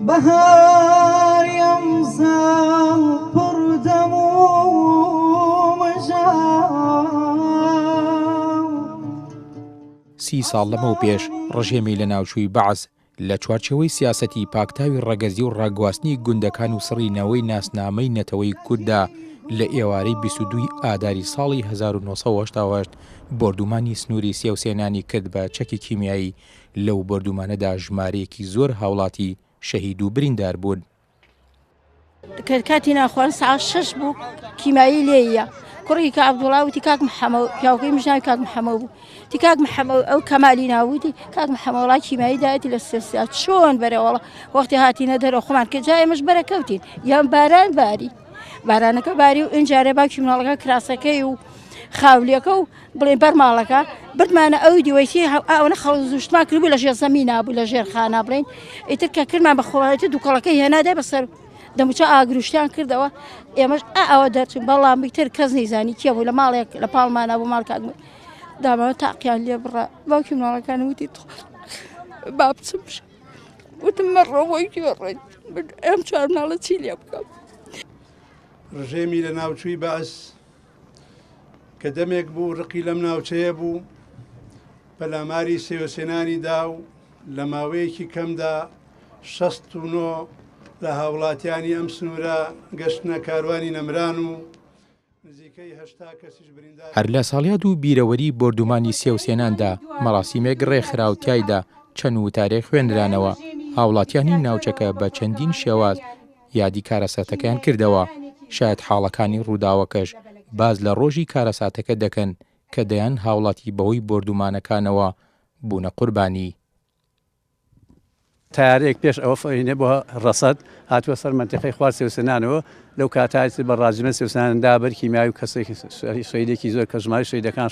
بهار يمزل بردم سی ساڵ لەمەوە پێش ڕژێمی لە ناوچووی بەعز لە چوارچەوەی سیاسەتی پاکتاوی ڕەگەزی و ڕاگواستنی گوندەکان و سڕینەوەی ناسنامەی نەتەوەی کورددا لە ئێوارەی 22 ئاداری ساڵی 1970 بردومانی سنووری سێوسێنانی کرد بە چەکی کیمیایی. لەو بردومانەدا ژمارەیەکی زۆر هاوڵاتی شەهید و بریندار بوون. کاتی ناخوان ساعت 6 بوو کیمایی لێیە کوڕی کە عەبدوڵاوتی کاک محەمەد پیاوەکەی مژناوی کاک محەمەد بوو تی کاک محەمەد ئەو کەمالی ناوتی کاک محەمەد وڵای کیمایی دایەتی لە سێسات چۆن بەرەوەڵە وەختی هاتینە دەرەوە خۆمان کە جا ئێمەش بەرەکەوتین یان باران باری بارانەکە باری و ئینجارێ باوکی مناڵەکە کراسەکەی و خاولیەکە و بڵێن بەرماڵەکە بردمانە ئەو دیوەیتی ئەوەنە خەڵزوشتمان کردبوو لە ژێر زەمینە بوو لە ژێر خانە بڵێن ئیتر کە کردمان بە خۆڵەتی دووکەڵەکەی هێنادای بەسەر دەموچە ئاگروشتیان کردەوە ئێمەش ئەوە دەرچین بەڵام بیتر کەس نەیزانی کێ بوو لە ماڵێک لە پاڵمانە بوو ماڵ کاک دامەوە تاقییان لێ بڕە باوکی مناڵەکان وتی با بچمش وتم مەڕەوەی گوێڕێت ئەم چوار مناڵە چی لێ بکەم. ڕژێمی لە ناوچووی بەعز کە دەمێک بوو ڕقی لەم ناوچەیە بوو پەلاماری سێوسێنانی دا و لە ماوەیەکی کەمدا 69 لە هاوڵاتیانی ئەم سنوورە گەشتنە کاروانی نەمران و نزیکەی 80 کەسیش بریندار. هەر لە ساڵیاد و بیرەوەری بردومانی سێوسێناندا مەراسیمێک ڕێکخراوتیایدا چەند وتارێک خوێنرانەوە. هاوڵاتیانی ناوچەکە بە چەندین شێواز یادی کارەساتەکەیان کردەوە. شاید حاڵەکانی ڕووداوەکەش باز لە ڕۆژی کارەساتەکە دەکەن کە دەیان هاوڵاتی بەهۆی بردومانەکانەوە بوونە قوربانی. تارێک پێش ئەوە فەرینە بۆ ڕەسەد هاتووە سەر منتیقەی خوار سێوسێنانەوە لەو کاتای بە ڕاجمە سێوسێناندا بەر کیمیایی و کەسێکی شەیدێکی زۆر کە ژماری شەیدەکان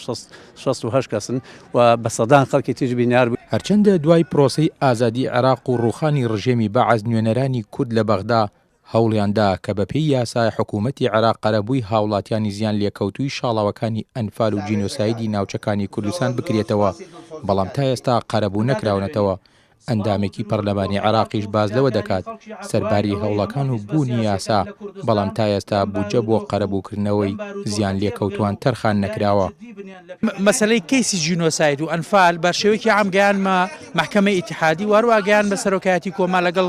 68 کەسن و بە سەدان خەڵکی تیژ بینار بوو. هەرچەندە دوای پرۆسەی ئازادی عێراق و ڕووخانی ڕژێمی بەعز نوێنەرانی کورد لە بەغدا هەوڵیاندا کە بەپێی یاسای حکوومەتی عێراق قەرەبووی هاوڵاتیانی زیان لێکەوتووی شاڵاوەکانی ئەنفال و جینۆسایدی ناوچەکانی کوردستان بکرێتەوە، بەڵام تا ئێستا قەرەبوو نەکراونەتەوە. ئەندامێکی پەرلەمانی عێراقیش باز لەوە دەکات سەرباری هەوڵەکان و بوونی یاسا، بەڵام تا ئێستا بودجە بۆ قەرەبووکردنەوەی زیان لێکەوتوان تەرخان نەکراوە. مەسەلەی کەیسی جینۆساید و ئەنفال بەرشێوەیەکی عام گەیانمە محکەمەی ئیتیحادی وەروە گەیان بە سەرۆکایەتی کۆما لەگەڵ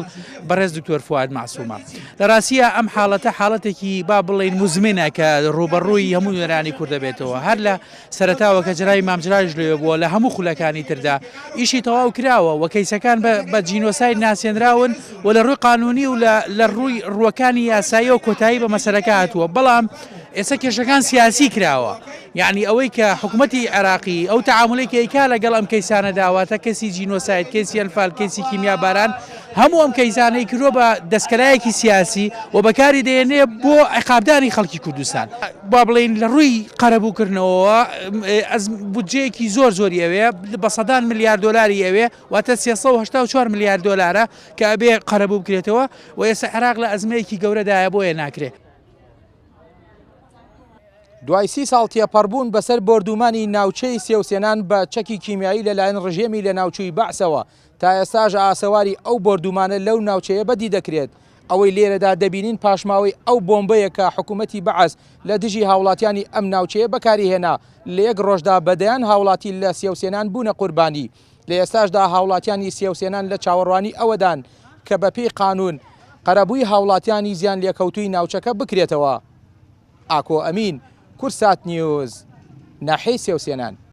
بەڕێز دکتۆر فواد معسوومە. لە ڕاستیە ئەم حاڵەتە حاڵەتێکی با بڵێن موزمینە کە ڕوبەڕووی هەموو نوێرانی کوورد دەبێتەوە. هەر لە سەرەتاوە کە جرای مامجراش لێ بووە لە هەموو خولەکانی تردا ئیشی تەواو کراوە و کەیسەکان بە جینۆساید ناسێنراون و لە ڕووی قانونی و لە ڕووی ڕووەکانی یاسایی و کۆتایی بە مەسەلەکە هاتووە، بەڵام ئێستا کێشەکان سیاسی کراوە. یعنی ئەوەی کە حکوومەتی عێراقی ئەو تەعاملێکی ئەیکا لەگەڵ ئەم کەیسانە داواتە کەسی جینۆساید، کەسی ئەنفال، کەسی کیمیاباران، هەموو ئەم کەیسانەی کردووە بە دەستکەلایەکی سیاسی و بەکاری دێنێ بۆ عقابدانی خەڵکی کوردستان. با بڵێن لە ڕووی قەرەبووکردنەوە بودجەیەکی زۆر زۆری ئەوەیە بە سەدان ملیار دۆلاری ئەوێ واتە 384 ملیار دۆلارە کە ئەبێ قەرەبوو بکرێتەوە و ئێستا عێراق لە ئەزمەیەکی گەورەدایە بۆیە ناکرێت. دوای 30 ساڵ تێپەڕبوون بەسەر بردومانی ناوچەی سێوسێنان بە چەکی کیمیایی لەلایەن ڕژێمی لە ناوچووی بەعسەوە، تا ئێستاژ ئاسەواری ئەو بردومانە لەو ناوچەیە بەدی دەکرێت. ئەوەی لێرەدا دەبینین پاشماوەی ئەو بۆمبەیە کە حکوومەتی بەعز لە دژی هاوڵاتیانی ئەم ناوچەیە بەکاری هێنا لە یەک ڕۆژدا بەدەیان هاوڵاتی لە سێوسێنان بوونە قوربانی. لە ئێستاشدا هاوڵاتیانی سێوسێنان لە چاوەڕوانی ئەوەدان کە بەپێی قانون قەرەبووی هاوڵاتیانی زیان لێکەوتووی ناوچەکە بکرێتەوە. ئاکۆ ئەمین، کوردسات نیوز، ناحیەی سێوسێنان.